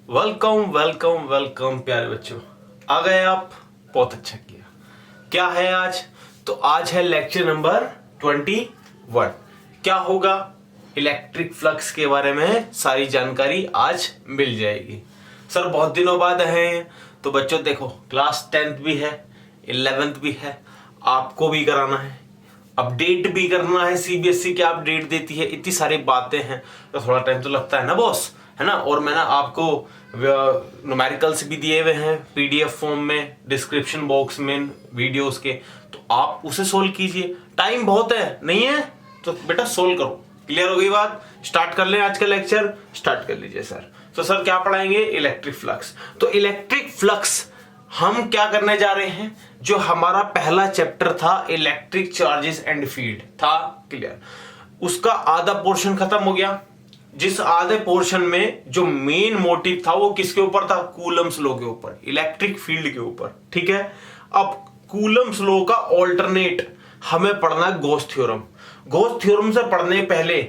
Welcome welcome welcome प्यारे बच्चों, आ गए आप। बहुत अच्छा किया। क्या है आज? तो आज है लेक्चर नंबर 21। क्या होगा? इलेक्ट्रिक फ्लक्स के बारे में सारी जानकारी आज मिल जाएगी। सर बहुत दिनों बाद आए हैं तो बच्चों देखो, क्लास 10th भी है, 11th भी है, आपको भी कराना है, अपडेट भी करना है। सीबीएसई क्या अपडेट देती है, इतनी सारी बातें हैं तो थोड़ा टाइम तो लगता है ना बॉस, है ना। और मैंने आपको न्यूमेरिकल्स भी दिए हुए हैं पीडीएफ फॉर्म में, डिस्क्रिप्शन बॉक्स में वीडियोस के, तो आप उसे सोल्व कीजिए। टाइम बहुत है, नहीं है तो बेटा सोल्व करो। क्लियर हो गई बात? स्टार्ट कर लें आज का लेक्चर। स्टार्ट कर लीजिए सर। तो सर क्या पढ़ाएंगे? Electric flux. तो इलेक्ट्रिक फ्लक्स हम क्या करने जा रहे हैं? जो हमारा पहला चैप्टर था इलेक्ट्रिक चार्जेस एंड फील्ड था, क्लियर, उसका आधा पोर्शन खत्म हो गया। जिस आधे पोर्शन में जो मेन मोटिव था वो किसके ऊपर था? कूलम्स लॉ के ऊपर, इलेक्ट्रिक फील्ड के ऊपर। ठीक है, अब कूलम्स लॉ का ऑल्टरनेट हमें पढ़ना है गॉस थ्योरम। गॉस थ्योरम से पढ़ने पहले,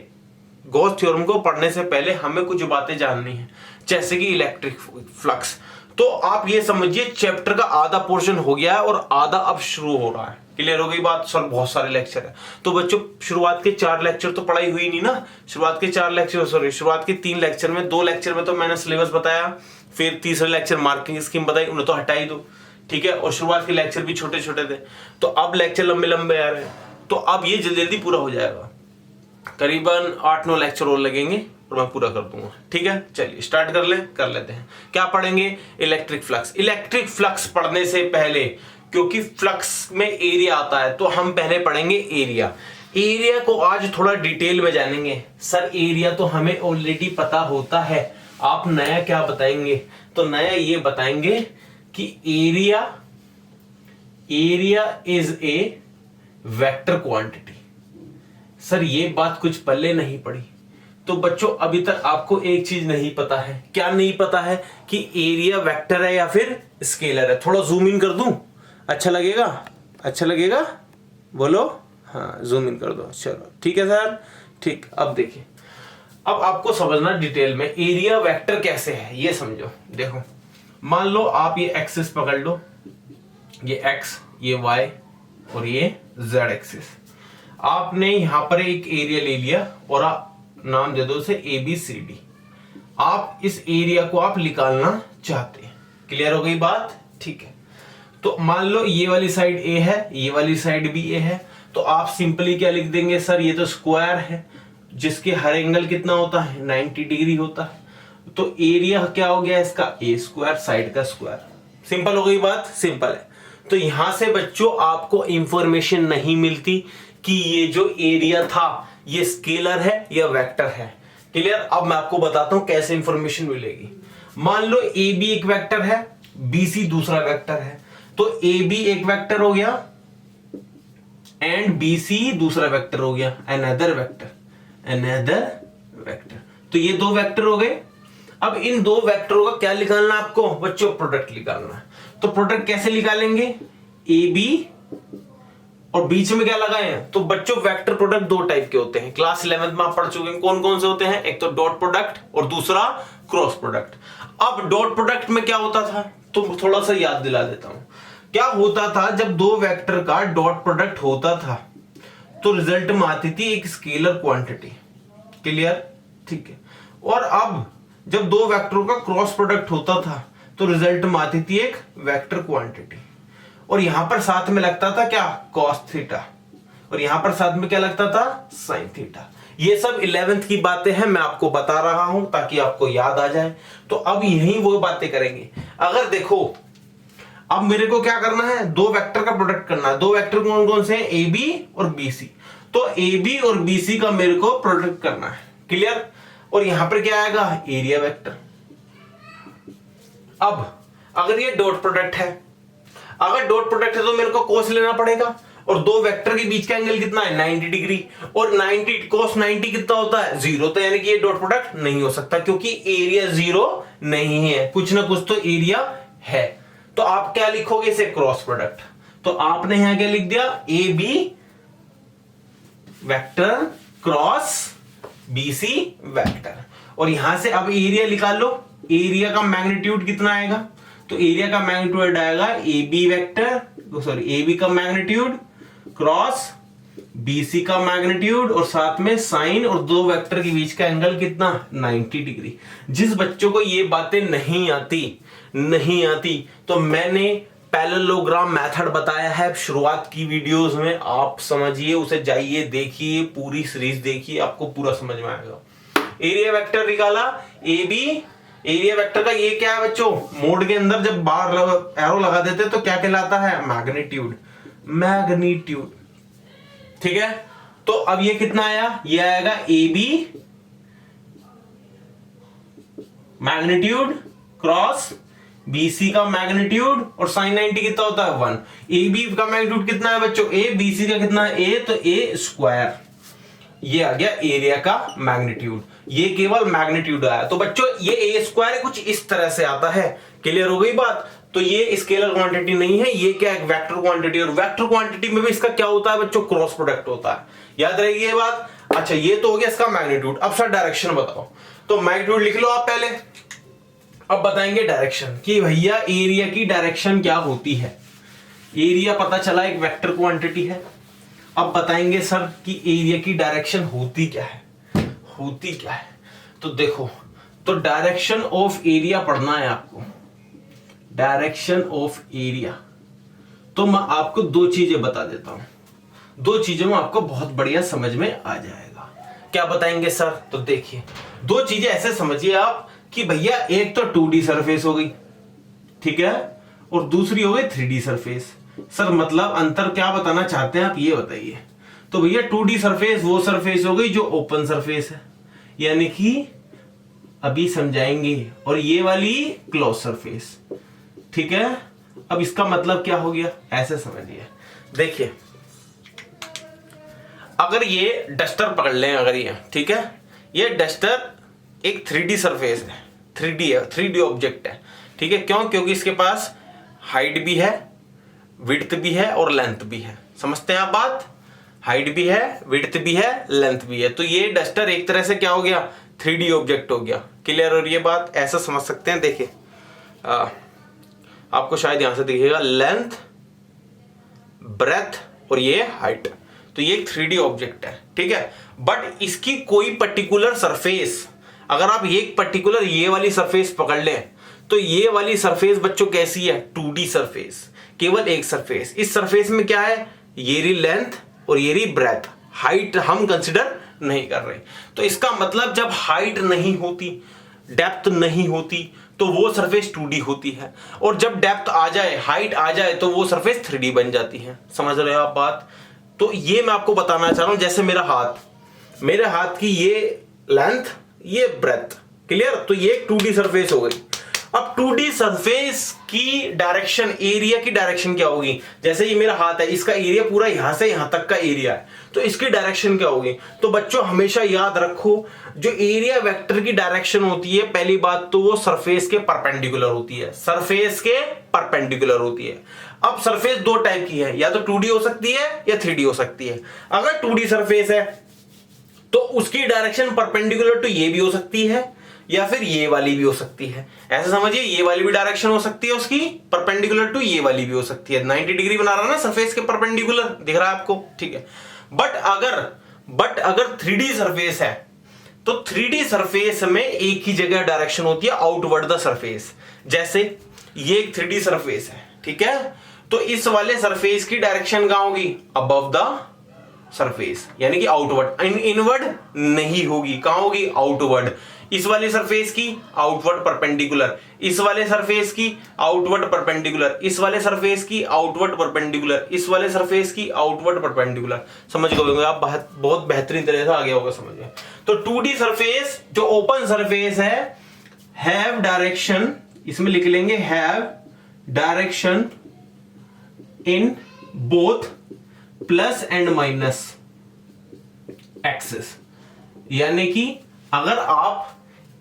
गॉस थ्योरम को पढ़ने से पहले हमें कुछ बातें जाननी है, जैसे कि इलेक्ट्रिक फ्लक्स। तो आप ये समझिए चैप्टर का आधा पोर्शन हो गया है और आधा अब शुरू हो रहा है। क्लियर हो गई बात? सर बहुत सारे लेक्चर है तो बच्चों शुरुआत के 4 लेक्चर तो पढ़ाई हुई नहीं ना। शुरुआत के 4 लेक्चर, सॉरी शुरुआत के 3 लेक्चर में 2 लेक्चर में तो मैंने सिलेबस बताया, फिर तीसरे लेक्चर मार्किंग स्कीम बताई, उन्हें तो हटा ही दो। ठीक है, और शुरुआत के लेक्चर भी छोटे छोटे थे, तो अब लेक्चर लंबे लंबे आ रहे हैं, तो अब ये जल्दी जल्दी पूरा हो जाएगा। करीबन 8-9 लेक्चर और लगेंगे और मैं पूरा कर दूंगा। ठीक है, चलिए स्टार्ट कर लेते हैं। क्या पढ़ेंगे? Electric flux. इलेक्ट्रिक फ्लक्स पढ़ने से पहले, क्योंकि फ्लक्स में एरिया आता है, तो हम पहले पढ़ेंगे एरिया। एरिया को आज थोड़ा डिटेल में जानेंगे। सर एरिया तो हमें ऑलरेडी पता होता है, आप नया क्या बताएंगे? तो नया ये बताएंगे कि area is a vector quantity. Sir ये बात कुछ पहले नहीं पढ़ी तो बच्चों अभी तक आपको एक चीज नहीं पता है। क्या नहीं पता है? कि एरिया वेक्टर है या फिर स्केलर है। थोड़ा जूम इन कर दूं, अच्छा लगेगा? अच्छा लगेगा? बोलो हाँ, जूम इन कर दो। चलो ठीक है सर, ठीक। अब देखिए, अब आपको समझना डिटेल में एरिया वेक्टर कैसे है, ये समझो। देखो मान लो आप ये एक्सिस पकड़ लो, ये एक्स, ये वाई और ये जेड एक्सिस। आपने यहां पर एक एरिया ले लिया और आप नाम दे दो उसे ABCD। आप इस एरिया को आप निकालना चाहते हैं। क्लियर हो गई बात? ठीक है, तो मान लो ये वाली साइड A है, ये वाली साइड भी A है, तो आप सिंपली क्या लिख देंगे? सर ये तो स्क्वायर है जिसके हर एंगल कितना होता है? 90 डिग्री होता है। तो एरिया क्या हो गया इसका? A स्क्वायर, साइड का स्क्वायर। सिंपल हो गई बात? सिंपल है। तो यहां से बच्चों आपको इंफॉर्मेशन नहीं मिलती कि ये जो एरिया था ये स्केलर है या वेक्टर है। क्लियर? अब मैं आपको बताता हूं कैसे इंफॉर्मेशन मिलेगी। मान लो AB एक वेक्टर है, BC दूसरा वेक्टर है, तो AB एक वेक्टर हो गया एंड BC दूसरा वेक्टर हो गया, अनदर वेक्टर। तो ये 2 वेक्टर हो गए। अब इन 2 वेक्टरों का क्या निकालना आपको बच्चों? प्रोडक्ट निकालना है। तो प्रोडक्ट कैसे निकालेंगे? AB और बीच में क्या लगाए हैं? तो बच्चों वेक्टर प्रोडक्ट 2 टाइप के होते हैं, क्लास 11th में आप पढ़ चुके हैं। कौन कौन से होते हैं? एक तो डॉट प्रोडक्ट और दूसरा क्रॉस प्रोडक्ट। अब डॉट प्रोडक्ट में क्या होता था, तो थोड़ा सा याद दिला देता हूं। क्या होता था? जब 2 वेक्टर का डॉट प्रोडक्ट होता था तो रिजल्ट में आती थी एक स्केलर क्वांटिटी। क्लियर? ठीक है। और अब जब 2 वेक्टरों का क्रॉस प्रोडक्ट होता था तो रिजल्ट में आती थी एक वेक्टर क्वांटिटी। और यहां पर साथ में लगता था क्या? Cos theta. और यहां पर साथ में क्या लगता था? Sine theta. ये सब 11th की बातें हैं, मैं आपको बता रहा हूं ताकि आपको याद आ जाए। तो अब यही वो बातें करेंगे। अगर देखो अब मेरे को क्या करना है? 2 वेक्टर का प्रोडक्ट करना है। 2 वेक्टर कौन कौन से हैं? AB और BC। तो AB और BC का मेरे को प्रोडक्ट करना है। क्लियर? और यहां पर क्या आएगा? Area vector. अब अगर ये डॉट प्रोडक्ट है, अगर डॉट प्रोडक्ट है तो मेरे को कोस लेना पड़ेगा। और 2 वेक्टर के बीच का एंगल कितना है? 90 डिग्री। और 90 कोस 90 कितना होता है? 0। तो यानी कि ये डॉट प्रोडक्ट नहीं हो सकता क्योंकि एरिया 0 नहीं है, कुछ ना कुछ तो एरिया है। तो आप क्या लिखोगे? इसे क्रॉस प्रोडक्ट। तो आपने यहां क्या लिख दिया? AB vector cross BC vector. और यहां से अब एरिया निकाल लो। एरिया का मैग्नीट्यूड कितना आएगा? तो एरिया का मैग्नीट्यूड आएगा A B vector, sorry A B का मैग्नीट्यूड क्रॉस BC का मैग्नीट्यूड और साथ में साइन और दो वेक्टर के बीच का एंगल कितना? 90 डिग्री। जिस बच्चों को ये बातें नहीं आती तो मैंने पैरेललोग्राम मेथड बताया है शुरुआत की वीडियोस में, आप समझिए, उसे जाइए देखिए, पूरी सीरीज देखिए, आपको पूरा समझ में आएगा। एरिया वेक्टर निकाला AB, एरिया वेक्टर का ये क्या है बच्चों? मोड के अंदर जब बाहर एरो लगा देते तो क्या कहलाता है? मैग्नीट्यूड। ठीक है, तो अब ये कितना आया? ये आएगा AB मैग्नीट्यूड क्रॉस BC का मैग्नीट्यूड और साइन 90 कितना होता है? 1। AB का मैग्नीट्यूड कितना है बच्चों? A, BC का कितना है? A, तो A स्क्वायर। ये आ गया एरिया का मैग्नीट्यूड, ये केवल मैग्नीट्यूड आया। तो बच्चों ये A स्क्वायर कुछ इस तरह से आता है। क्लियर हो गई बात? तो ये स्केलर क्वांटिटी नहीं है, ये क्या है? Vector quantity. और वेक्टर क्वांटिटी में भी इसका क्या होता है बच्चों? क्रॉस प्रोडक्ट होता है। याद रहेगी ये बात? अच्छा, ये तो हो गया इसका मैग्नीट्यूड। अब सर डायरेक्शन बताओ। तो मैग्नीट्यूड लिख लो आप पहले, अब बताएंगे डायरेक्शन कि भैया एरिया की डायरेक्शन क्या होती है। एरिया पता चला एक वेक्टर क्वांटिटी है। अब बताएंगे सर कि एरिया की डायरेक्शन होती क्या है? तो देखो, तो डायरेक्शन ऑफ एरिया पढ़ना है आपको। डायरेक्शन ऑफ एरिया, तो मैं आपको दो चीजें बता देता हूं, दो चीजों में आपको बहुत बढ़िया समझ में आ जाएगा। क्या बताएंगे सर? तो देखिए, दो चीजें ऐसे समझिए आप कि भैया एक तो 2D सरफेस हो गई, ठीक है, और दूसरी हो गई 3D सरफेस। सर मतलब अंतर क्या बताना चाहते हैं आप, ये बताइए। तो भैया 2D सरफेस वो सरफेस हो गई जो ओपन सरफेस है, यानी कि अभी समझाएंगे, और ये वाली क्लोज सरफेस। ठीक है, अब इसका मतलब क्या हो गया, ऐसे समझिए। देखिए, अगर ये डस्टर पकड़ लें, अगर ये, ठीक है, ये डस्टर एक 3D सरफेस है, 3D है, 3D ऑब्जेक्ट है। ठीक है, क्यों? क्योंकि इसके पास हाइट भी है, विड्थ भी है और लेंथ भी है। समझते हैं आप बात? हाइट भी है, विड्थ भी है, लेंथ भी है। तो ये डस्टर एक तरह से क्या हो गया? 3D ऑब्जेक्ट हो गया। क्लियर हो रही है बात? ऐसा समझ सकते हैं। देखिए, आपको शायद यहां से दिखेगा लेंथ, ब्रेथ और ये हाइट। तो ये एक 3D ऑब्जेक्ट है, ठीक है। बट इसकी कोई पर्टिकुलर सरफेस, अगर आप एक पर्टिकुलर ये वाली सरफेस पकड़ लें, तो ये वाली सरफेस बच्चों कैसी है? 2D सरफेस, केवल एक सरफेस। इस सरफेस में क्या है? ये रही लेंथ और ये रही ब्रेथ। हाइट हम कंसिडर नहीं कर रहे। तो इसका मतलब जब हाइट नहीं होती, डेप्थ नहीं होती, तो वो सरफेस 2D होती है, और जब डेप्थ आ जाए, हाइट आ जाए, तो वो सरफेस 3D बन जाती है। समझ रहे हो आप बात? तो ये मैं आपको बताना चाह रहा हूं। जैसे मेरे हाथ की ये लेंथ, ये ब्रेथ, क्लियर? तो ये 2D सरफेस हो गई। अब 2D सरफेस की डायरेक्शन, एरिया की डायरेक्शन क्या होगी? जैसे ये मेरा हाथ है, इसका एरिया पूरा यहां से यहां तक का एरिया है, तो इसकी डायरेक्शन क्या होगी? तो बच्चों हमेशा याद रखो, जो एरिया वेक्टर की डायरेक्शन होती है, पहली बात तो वो सरफेस के परपेंडिकुलर होती है, सरफेस के परपेंडिकुलर होती है। अब सरफेस दो टाइप की है, या तो 2D हो सकती है या 3D हो सकती है। अगर 2D सरफेस है तो उसकी डायरेक्शन परपेंडिकुलर टू ये भी हो सकती है, या फिर ये वाली भी हो सकती है। ऐसे समझिए, ये वाली भी डायरेक्शन हो सकती है उसकी परपेंडिकुलर टू ये वाली भी हो सकती है। 90 डिग्री बना रहा है ना सरफेस के परपेंडिकुलर, दिख रहा है आपको? ठीक है। बट अगर 3D सरफेस है, तो 3D सरफेस में एक ही जगह डायरेक्शन होती है, आउटवर्ड द सरफेस। जैसे ये एक 3D सरफेस है, ठीक है, तो इस वाले सरफेस की डायरेक्शन कहां होगी? अबव द सरफेस, यानी कि आउटवर्ड, इनवर्ड नहीं होगी। कहां होगी? आउटवर्ड। इस वाले सरफेस की आउटवर्ड परपेंडिकुलर, इस वाले सरफेस की आउटवर्ड परपेंडिकुलर, इस वाले सरफेस की आउटवर्ड परपेंडिकुलर, इस वाले सरफेस की आउटवर्ड परपेंडिकुलर। समझ गए होंगे आप, बहुत बेहतरीन तरह से आ गया होगा समझ में। तो 2D सरफेस जो ओपन सरफेस है, हैव डायरेक्शन, इसमें लिख लेंगे have direction in both plus and minus axis. यानी कि अगर आप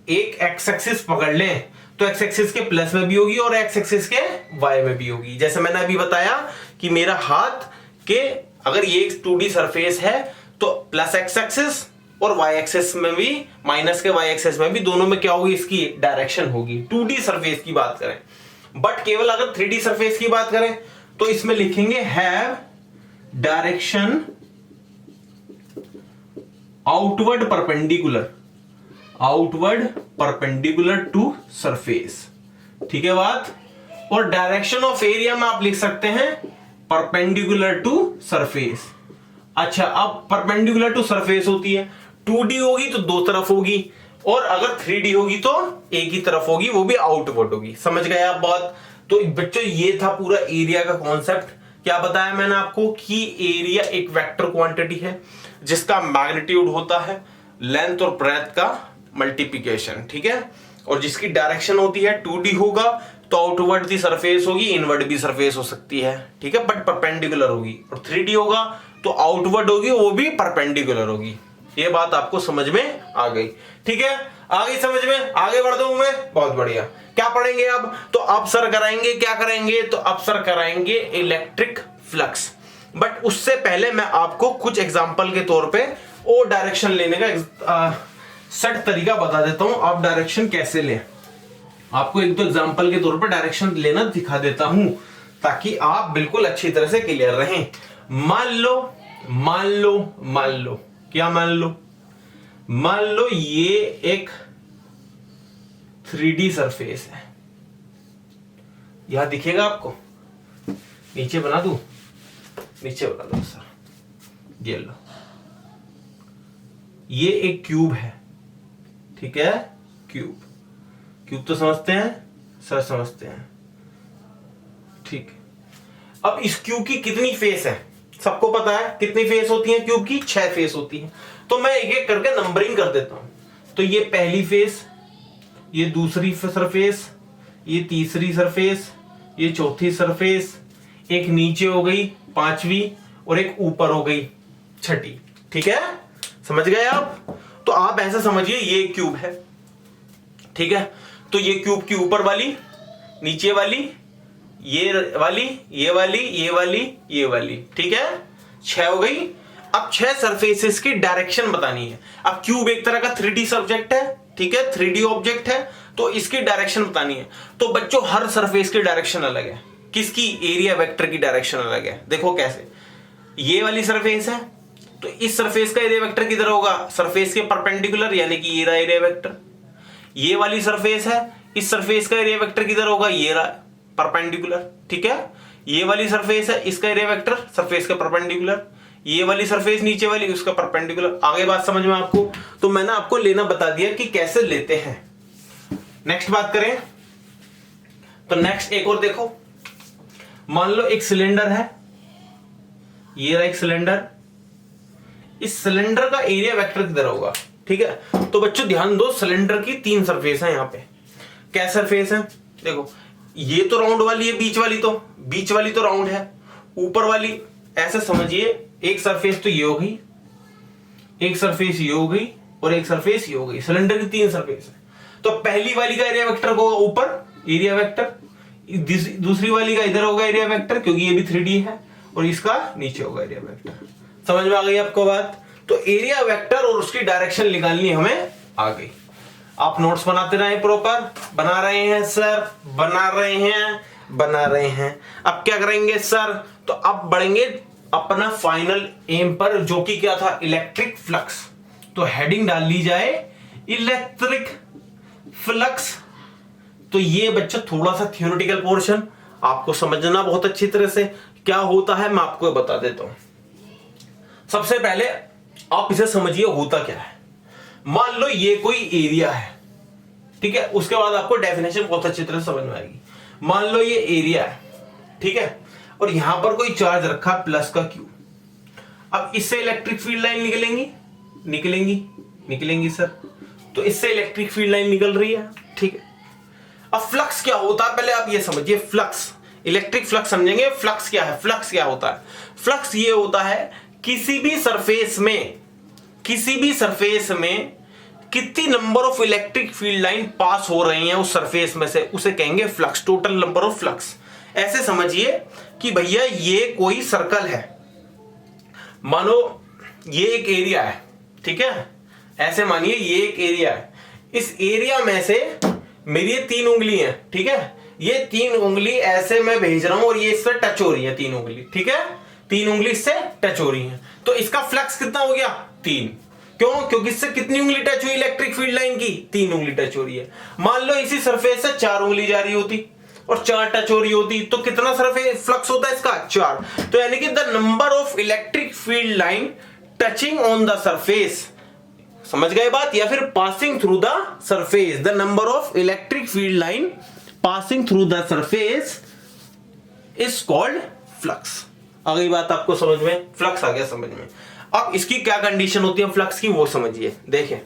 एक एक्स एक्सिस पकड़ लें, तो एक्स एक्सिस के प्लस में भी होगी और एक्स एक्सिस के वाई में भी होगी। जैसे मैंने अभी बताया कि मेरा हाथ के, अगर ये एक 2D सरफेस है, तो प्लस एक्स एक्सिस और वाई एक्सेस में भी, माइनस के वाई एक्सेस में भी, दोनों में क्या होगी, इसकी डायरेक्शन होगी। 2D सरफेस की बात करें, बट केवल अगर 3D सरफेस की बात करें तो इसमें लिखेंगे have direction outward perpendicular to surface. ठीक है बात। और डायरेक्शन ऑफ एरिया में आप लिख सकते हैं परपेंडिकुलर टू सरफेस। अच्छा, अब परपेंडिकुलर टू सरफेस होती है, 2D होगी तो दो तरफ होगी, और अगर 3D होगी तो एक ही तरफ होगी, वो भी आउटवर्ड होगी। समझ गए आप बात। तो बच्चों ये था पूरा एरिया का कॉन्सेप्ट। क्या बताया मैंने आपको कि एरिया एक वेक्टर क्वांटिटी है जिसका मैग्नीट्यूड होता है लेंथ और ब्रेथ का मल्टीप्लिकेशन। ठीक है, और जिसकी डायरेक्शन होती है 2D होगा तो आउटवर्ड की सरफेस होगी, इनवर्ड भी सरफेस हो सकती है। ठीक है, बट परपेंडिकुलर होगी। और 3D होगा तो आउटवर्ड होगी, वो भी परपेंडिकुलर होगी। ये बात आपको समझ में आ गई। ठीक है, आ गई समझ में, आगे बढ़ दूं मैं। बहुत बढ़िया। क्या पढ़ेंगे अब, तो अब सर कराएंगे, क्या कराएंगे, तो अब सर कराएंगे इलेक्ट्रिक फ्लक्स। बट उससे पहले मैं आपको कुछ एग्जांपल के तौर पे ओ डायरेक्शन लेने का सेट तरीका बता देता हूं। आप डायरेक्शन कैसे लें, आपको एक दो एग्जांपल के तौर पे डायरेक्शन लेना दिखा देता हूं ताकि आप बिल्कुल अच्छी तरह से क्लियर रहें। मान लो क्या मान लो ये एक 3D सरफेस है। यहां दिखेगा आपको, नीचे बना दूं सर, ये लो, ये एक क्यूब है। ठीक है, क्यूब तो समझते हैं सर, समझते हैं। ठीक, अब इस क्यूब की कितनी फेस है, सबको पता है कितनी फेस होती है क्यूब की, 6 फेस होती है। तो मैं एक एक करके नंबरिंग कर देता हूं। तो ये पहली फेस, ये दूसरी सरफेस, ये तीसरी सरफेस, ये चौथी सरफेस, एक नीचे हो गई 5वीं, और एक ऊपर हो गई 6ठी। ठीक है, समझ गए आप। तो आप ऐसा समझिए ये क्यूब है। ठीक है, तो ये क्यूब की ऊपर वाली, नीचे वाली, ये वाली, ये वाली, ये वाली, ये वाली। ठीक है, 6 हो गई। अब 6 सरफेसेस की डायरेक्शन बतानी है। अब क्यूब एक तरह का 3D सब्जेक्ट है। ठीक है, 3D ऑब्जेक्ट है, तो इसकी डायरेक्शन बतानी है। तो बच्चों हर सरफेस की डायरेक्शन अलग है। किसकी, एरिया वेक्टर की डायरेक्शन अलग है। देखो कैसे, ये वाली सरफेस है तो इस सरफेस का एरिया वेक्टर किधर होगा, सरफेस के परपेंडिकुलर, यानी कि ये रहा एरिया वेक्टर। ये वाली सरफेस है, इस सरफेस का एरिया वेक्टर किधर होगा, ये रहा परपेंडिकुलर। ठीक है, ये वाली सरफेस है, इसका एरिया वेक्टर सरफेस के परपेंडिकुलर। ये वाली सरफेस नीचे वाली, उसका परपेंडिकुलर। आगे बात समझ में आपको। तो मैंने आपको लेना बता दिया कि कैसे लेते हैं। नेक्स्ट बात करें तो नेक्स्ट एक और देखो। मान लो एक सिलेंडर है, ये रहा एक सिलेंडर। इस सिलेंडर का एरिया वेक्टर किधर होगा। ठीक है, तो बच्चों ध्यान दो, सिलेंडर की 3 सरफेस है। यहां पे क्या सरफेस है, देखो ये तो राउंड वाली है, बीच वाली तो राउंड है, ऊपर वाली ऐसे समझिए, एक सरफेस तो ये हो गई, एक सरफेस ये हो गई, और एक सरफेस ये हो गई। सिलेंडर की 3 सरफेस है। तो पहली वाली का एरिया वेक्टर होगा ऊपर, एरिया वेक्टर। दूसरी वाली का इधर होगा एरिया वेक्टर, क्योंकि ये भी 3D है, और इसका नीचे होगा एरिया वेक्टर। समझ में आ गई आपको बात। तो एरिया वेक्टर और उसकी डायरेक्शन निकालनी हमें आ गई। आप नोट्स बनाते रहे, प्रॉपर बना रहे हैं सर, बना रहे हैं। अब क्या करेंगे सर, तो अब बढ़ेंगे अपना फाइनल एम पर, जो कि क्या था, इलेक्ट्रिक फ्लक्स। तो हेडिंग डाल ली जाए इलेक्ट्रिक फ्लक्स। तो ये बच्चा थोड़ा सा थियोरेटिकल पोर्शन आपको समझना बहुत अच्छी तरह से क्या होता है, मैं आपको बता देता हूं। सबसे पहले आप इसे समझिए होता क्या है। मान लो ये कोई एरिया है, ठीक है, उसके बाद आपको डेफिनेशन बहुत अच्छी तरह समझ में आएगी। मान लो ये एरिया है, ठीक है, और यहां पर कोई चार्ज रखा प्लस का क्यू। अब इससे इलेक्ट्रिक फील्ड लाइन निकलेंगी सर, तो इससे इलेक्ट्रिक फील्ड लाइन निकल रही है, ठीक है। अब फ्लक्स क्या होता है, पहले आप ये समझिए, फ्लक्स, इलेक्ट्रिक फ्लक्स समझेंगे। फ्लक्स क्या है, फ्लक्स क्या होता है, फ्लक्स ये होता है किसी भी सरफेस में कितनी number of electric field line pass हो रही हैं उस सरफेस में से, उसे कहेंगे flux, total number of flux. ऐसे समझिए कि भैया ये कोई सर्कल है, मानो ये एक एरिया है, ठीक है, ऐसे मानिए ये एक एरिया है, इस एरिया में से मेरी ये 3 उंगली है, ठीक है, ये 3 उंगली ऐसे मैं भेज रहा हूं और ये इससे टच हो रही है 3 उंगली, ठीक है, 3 उंगली इससे टच हो रही है, तो इसका फ्लक्स कितना हो गया 3। क्यों? क्योंकि इससे कितनी उंगली टच हुई इलेक्ट्रिक फील्ड लाइन की, 3 उंगली टच हो रही है। मान लो इसी सरफेस से 4 उंगली जा रही होती और 4 टच हो रही होती, तो कितना सरफेस फ्लक्स होता है इसका 4। तो यानी कि the number of electric field line touching on the surface, समझ गए बात, या फिर passing through the surface, the number of electric field line passing through the surface is called flux. आ गई बात आपको समझ में, फ्लक्स आ गया समझ में। अब इसकी क्या कंडीशन होती है फ्लक्स की, वो समझिए। देखें,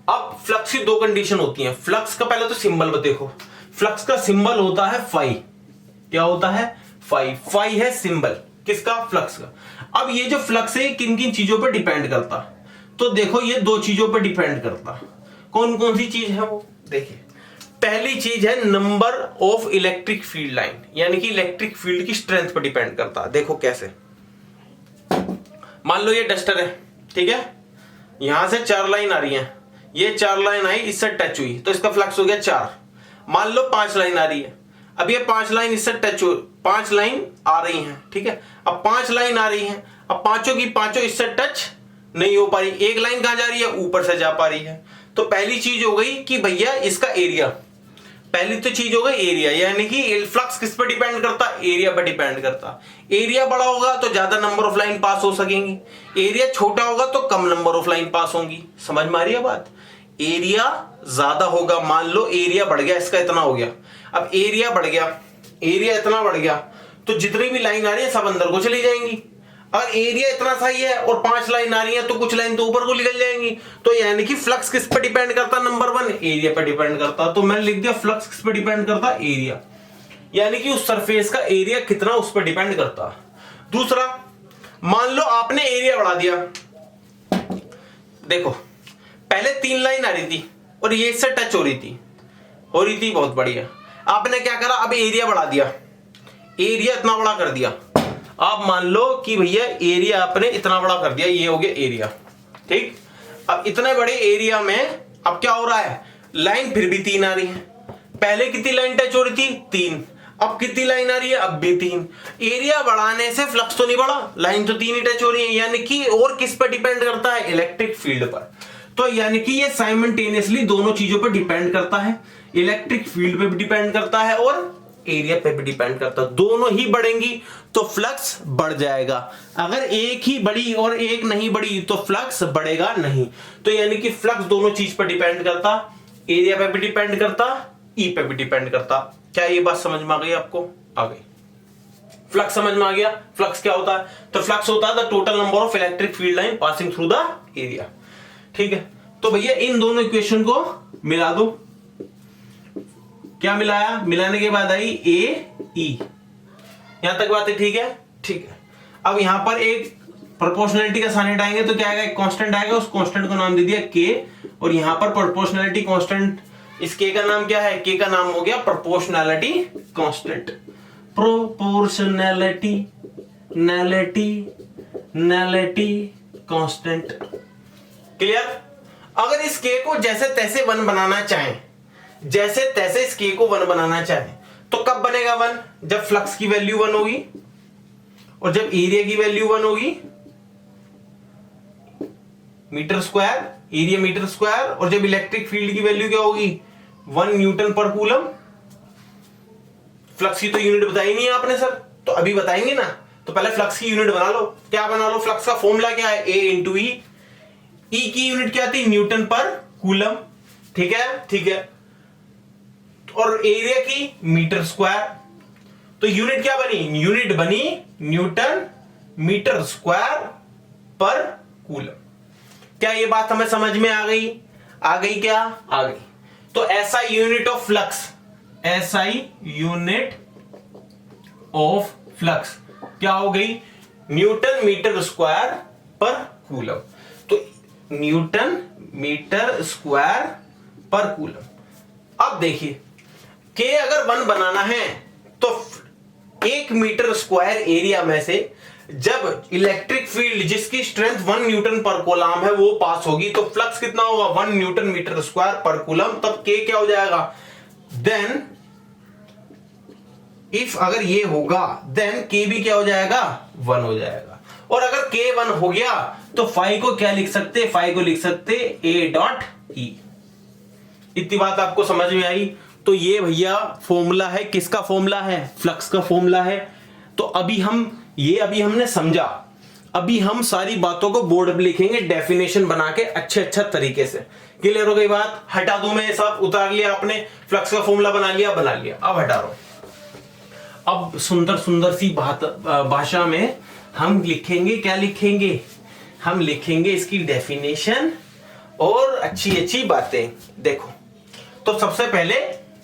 अब फ्लक्स की 2 कंडीशन होती हैं। फ्लक्स का पहले तो सिंबल देखो, फ्लक्स का सिंबल होता है फाई। क्या होता है? फाई। फाई है सिंबल किसका? फ्लक्स का। अब ये जो फ्लक्स है किन किन चीजों पर डिपेंड करता, तो देखो ये 2 चीजों पर डिपेंड करता। कौन कौन सी चीज है वो देखिए। पहली चीज है number of electric field line, यानी कि इलेक्ट्रिक फील्ड की स्ट्रेंथ पर डिपेंड करता। देखो कैसे, मान लो ये डस्टर है, ठीक है, यहां से 4 लाइन आ रही हैं, ये 4 लाइन आई, इससे टच हुई तो इसका फ्लक्स हो गया 4। मान लो 5 लाइन आ रही है, अब ये 5 लाइन इससे टच हो, 5 लाइन आ रही हैं, ठीक है, अब 5 लाइन आ रही हैं, अब पांचों की पांचों इससे टच नहीं हो पा रही, एक लाइन कहां जा रही है? ऊपर से जा पा रही है। तो पहली चीज हो गई कि भैया इसका एरिया, पहली तो चीज हो गई एरिया, यानी कि फ्लक्स किस पर डिपेंड करता? एरिया पर डिपेंड करता। एरिया बड़ा होगा तो ज्यादा नंबर ऑफ लाइन पास हो सकेंगी, एरिया छोटा होगा तो कम नंबर ऑफ लाइन पास होंगी। समझ में आ रही है बात? एरिया ज्यादा होगा, मान लो एरिया बढ़ गया, इसका इतना हो गया, अब एरिया बढ़ गया, एरिया इतना बढ़ गया तो जितनी भी लाइन आ रही है सब अंदर को चली जाएंगी। अगर एरिया इतना सही है और 5 लाइन आ रही है तो कुछ लाइन तो ऊपर को निकल जाएंगी। तो यानी कि फ्लक्स किस पर डिपेंड करता? नंबर 1 एरिया पर डिपेंड करता। तो मैंने लिख दिया फ्लक्स किस पर डिपेंड करता? एरिया, यानी कि उस सरफेस का एरिया कितना उस पर डिपेंड करता। दूसरा, मान लो आपने एरिया बढ़ा दिया, देखो पहले 3 लाइन आ रही थी और ये इससे टच हो रही थी, बहुत बढ़िया। आपने क्या करा? अब एरिया बढ़ा दिया, एरिया इतना बड़ा कर दिया। आप मान लो कि भैया एरिया आपने इतना बड़ा कर दिया, ये हो गया एरिया, ठीक। अब इतने बड़े एरिया में अब क्या हो रहा है? लाइन फिर भी 3 आ रही है, पहले कितनी लाइन टच हो रही थी? 3, अब कितनी लाइन आ रही है? अब भी 3। एरिया बढ़ाने से फ्लक्स तो नहीं बढ़ा, लाइन तो 3 ही टच हो रही है, यानी कि और किस पर डिपेंड करता है? इलेक्ट्रिक फील्ड पर। तो यानी कि ये साइमल्टेनियसली दोनों चीजों पर डिपेंड करता है, इलेक्ट्रिक फील्ड पे भी डिपेंड करता है और एरिया पे भी डिपेंड करता है। दोनों ही बढ़ेंगी तो फ्लक्स बढ़ जाएगा, अगर एक ही बढ़ी और एक नहीं बढ़ी तो फ्लक्स बढ़ेगा नहीं। तो यानी कि फ्लक्स दोनों चीज पर डिपेंड करता, एरिया पे भी डिपेंड करता, ई पे भी डिपेंड करता। क्या ये बात समझ में आ गई आपको? आ गई। फ्लक्स समझ में आ गया। फ्लक्स क्या होता है? तो फ्लक्स होता है the total number of electric field line passing through the area, ठीक है। तो भैया इन दोनों इक्वेशन को मिला दो। क्या मिलाया? मिलाने के बाद आई ए ई, यहां तक बात है, ठीक है, ठीक है। अब यहां पर एक प्रोपोर्शनलिटी का साइन हटाएंगे तो क्या आएगा? एक कांस्टेंट आएगा, उस कांस्टेंट को नाम दे दिया के, और यहां पर प्रोपोर्शनलिटी कांस्टेंट, इस के का नाम क्या है? के का नाम हो गया proportionality constant. Proportionality constant, clear. अगर इस के को जैसे तैसे 1 बनाना चाहें, जैसे तैसे इस के को 1 बनाना चाहें तो कब बनेगा 1? जब फ्लक्स की वैल्यू 1 होगी और जब एरिया की वैल्यू 1 होगी, metre square, area metre square, और जब इलेक्ट्रिक फील्ड की वैल्यू क्या होगी? 1 न्यूटन पर कूलम। फ्लक्स की तो यूनिट बताई नहीं है आपने सर, तो अभी बताएंगे ना, तो पहले फ्लक्स की यूनिट बना लो। क्या बना लो? फ्लक्स का फॉर्मूला क्या है? ए इंटू ई। ई की यूनिट क्या थी? न्यूटन पर कूलम, ठीक है, ठीक है। और एरिया की मीटर स्क्वायर, तो यूनिट क्या बनी? यूनिट बनी न्यूटन मीटर स्क्वायर पर कूलम। क्या ये बात हमें समझ में आ गई? आ गई क्या? आ गई। तो SI unit of flux, SI unit of flux क्या हो गई? न्यूटन मीटर स्क्वायर पर कूलम। तो न्यूटन मीटर स्क्वायर पर कूलम। अब देखिए, के अगर 1 बनाना है तो 1 मीटर स्क्वायर एरिया में से जब इलेक्ट्रिक फील्ड जिसकी स्ट्रेंथ 1 न्यूटन पर कूलम है वो पास होगी तो फ्लक्स कितना होगा 1 न्यूटन मीटर स्क्वायर पर कूलम, तब K क्या हो जाएगा, देन इफ अगर ये होगा देन K भी क्या हो जाएगा 1 हो जाएगा। और अगर K 1 हो गया तो फाई को क्या लिख सकते, फाई को लिख सकते A डॉट E। इतनी बात आपको समझ में आई। तो ये भैया फॉर्मूला है, किसका फॉर्मूला है, फ्लक्स का फॉर्मूला है। तो अभी हमने समझा, अभी हम सारी बातों को बोर्ड पर लिखेंगे डेफिनेशन बना के अच्छा तरीके से। क्लियर हो गई बात, हटा दूं मैं सब, उतार लिया आपने, फ्लक्स का फॉर्मूला बना लिया, अब हटा रहा हूं। अब सुंदर सी भाषा में हम लिखेंगे, क्या लिखेंगे, हम लिखेंगे इसकी डेफिनेशन और अच्छी बातें। देखो तो सबसे पहले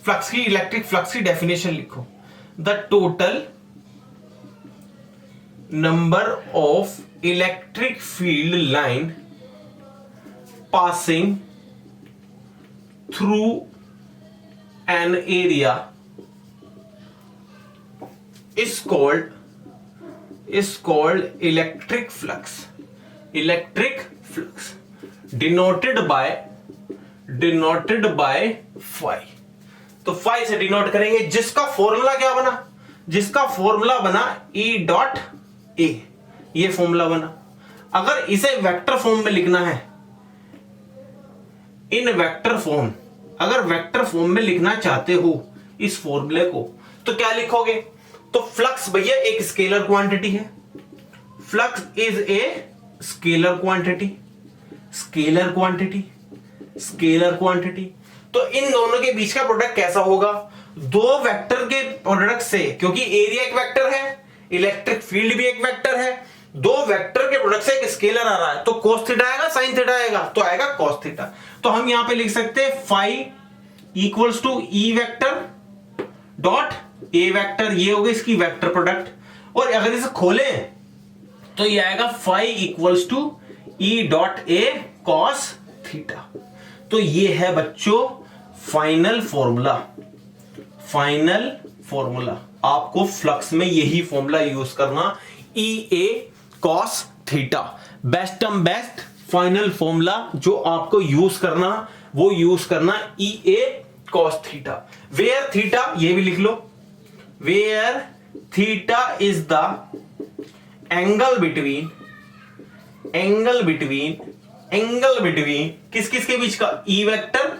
फ्लक्स की, इलेक्ट्रिक फ्लक्स की डेफिनेशन लिखो, the total number of electric field line passing through an area is called electric flux denoted by phi। तो phi से डिनोट करेंगे, जिसका फॉर्मूला क्या बना, जिसका फॉर्मूला बना E डॉट ए, ये फॉर्मूला बना। अगर इसे वेक्टर फॉर्म में लिखना है, इन वेक्टर फॉर्म, अगर वेक्टर फॉर्म में लिखना चाहते हो इस फॉर्मूले को तो क्या लिखोगे, तो फ्लक्स भैया एक स्केलर क्वांटिटी है, flux is a scalar quantity, scalar quantity, scalar quantity. तो इन दोनों के बीच का प्रोडक्ट कैसा होगा, दो वेक्टर के प्रोडक्ट से, क्योंकि एरिया एक वेक्टर है, इलेक्ट्रिक फील्ड भी एक वेक्टर है, दो वेक्टर के प्रोडक्ट से एक स्केलर आ रहा है, तो cos थीटा आएगा, sin थीटा आएगा, तो आएगा cos थीटा। तो हम यहां पे लिख सकते हैं phi equals to E vector dot A vector, ये होगा इसकी वेक्टर प्रोडक्ट। और अगर इसे खोलें तो ये आएगा phi equals to E dot A cos theta. तो ये है बच्चों फाइनल फॉर्मूला, फाइनल फॉर्मूला। आपको फ्लक्स में यही फॉर्मूला यूज करना, E A cos theta, best final formula जो आपको यूज करना, वो यूज करना E A cos theta. Where theta, ये भी लिख लो, where theta is the angle between किस किस के बीच का, E vector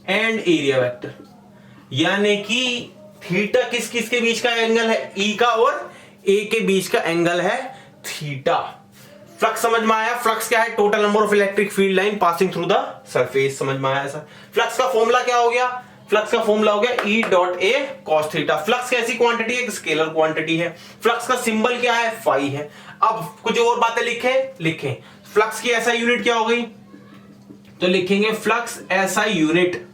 and area vector. यानी कि थीटा किस किस के बीच का एंगल है, ई का और ए के बीच का एंगल है थीटा। फ्लक्स समझ में आया, फ्लक्स क्या है, total number of electric field line passing through the surface, समझ में आया सर। फ्लक्स का फॉर्मूला क्या हो गया, फ्लक्स का फॉर्मूला हो गया ई dot A cos theta. Flux कैसी क्वांटिटी है, एक स्केलर क्वांटिटी है, फ्लक्स का सिंबल क्या है, फाई है। अब कुछ और बातें लिखें, फ्लक्स की एसआई यूनिट क्या हो गई, तो लिखेंगे फ्लक्स एसआई यूनिट।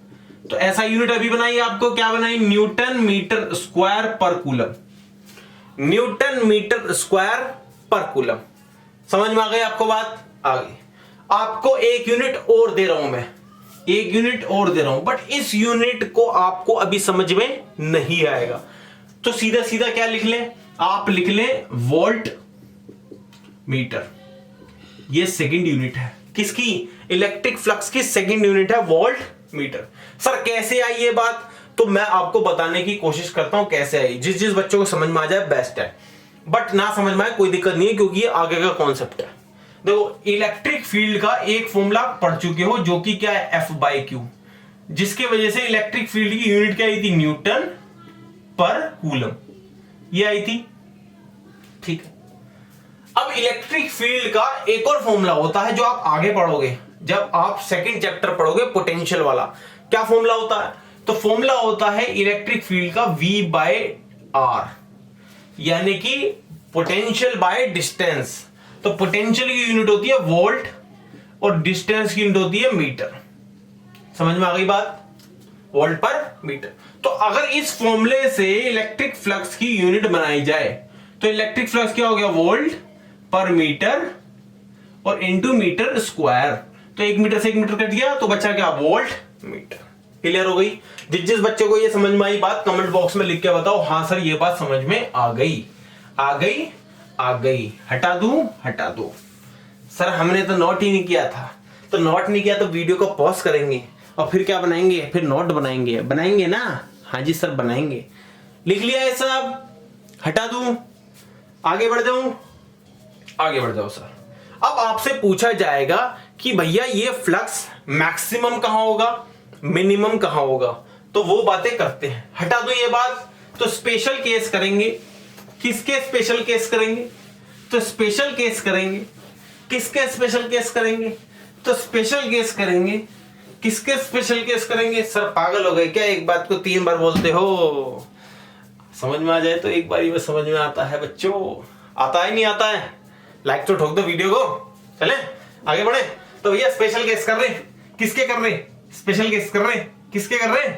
तो एसआई यूनिट अभी बनाई आपको, क्या बनाई, न्यूटन मीटर स्क्वायर पर कूलम, न्यूटन मीटर स्क्वायर पर कूलम। समझ में आ गई आपको बात, आ गई। आपको एक यूनिट और दे रहा हूं मैं, एक यूनिट और दे रहा हूं, बट इस यूनिट को आपको अभी समझ में नहीं आएगा, तो सीधा सीधा क्या लिख लें, आप लिख लें वोल्ट मीटर। ये सेकंड यूनिट है, किसकी, इलेक्ट्रिक फ्लक्स की सेकंड यूनिट है वोल्ट मीटर। सर कैसे आई ये बात, तो मैं आपको बताने की कोशिश करता हूं कैसे आई, जिस बच्चों को समझ में आ जाए बेस्ट है, बट ना समझ में आए कोई दिक्कत नहीं है, क्योंकि ये आगे का कॉन्सेप्ट है। देखो इलेक्ट्रिक फील्ड का एक फॉर्मूला पढ़ चुके हो जो कि क्या है, F बाई क्यू, जिसके वजह से इलेक्ट्रिक फील्ड की यूनिट क्या आई थी, न्यूटन पर कूलम, ये आई थी, ठीक है। अब इलेक्ट्रिक फील्ड का एक और फॉर्मूला होता है जो आप आगे पढ़ोगे, जब आप सेकंड चैप्टर पढ़ोगे पोटेंशियल वाला। क्या फॉर्मूला होता है, तो फॉर्मूला होता है इलेक्ट्रिक फील्ड का V बाय R, यानी कि पोटेंशियल बाय डिस्टेंस। तो पोटेंशियल की यूनिट होती है वोल्ट और डिस्टेंस की यूनिट होती है मीटर। समझ में आ गई बात, वोल्ट पर मीटर। तो अगर इस फॉर्मूले से इलेक्ट्रिक फ्लक्स की यूनिट बनाई जाए तो इलेक्ट्रिक फ्लक्स क्या हो गया, वोल्ट पर मीटर और इनटू मीटर स्क्वायर। तो 1 मीटर से 1 मीटर कट गया तो बचा क्या, वोल्ट मीटर। क्लियर हो गई। जिस बच्चे को ये समझ में आई बात कमेंट बॉक्स में लिख के बताओ, हाँ सर ये बात समझ में आ गई, आ गई, आ गई, हटा दूं, हटा दो। सर हमने तो नोट ही नहीं किया था। तो नोट नहीं किया तो वीडियो को पॉज करेंगे और फिर क्या बनाएंगे, फिर नोट बनाएंगे, बनाएंगे ना? हाँ जी सर बनाएंगे। लिख लिया है सब, हटा दूं, आगे बढ़ जाऊं, आगे बढ़ जाओ सर। अब आपसे पूछा जाएगा कि भैया ये फ्लक्स मैक्सिमम कहां होगा, मिनिमम कहां होगा, तो वो बातें करते हैं। हटा दो ये बात, तो स्पेशल केस करेंगे। किसके स्पेशल केस करेंगे? तो स्पेशल केस करेंगे। किसके स्पेशल केस करेंगे? तो स्पेशल केस करेंगे। किसके स्पेशल केस करेंगे? सर पागल हो गए क्या, एक बात को 3 बार बोलते हो? समझ में आ जाए तो एक बार ही में समझ में आता है बच्चों। आता है नहीं आता है? लाइक तो ठोक दो वीडियो को। चले आगे बढ़े। तो भैया स्पेशल केस कर रहे, किसके कर रहे? स्पेशल केस कर रहे, किसके कर रहे?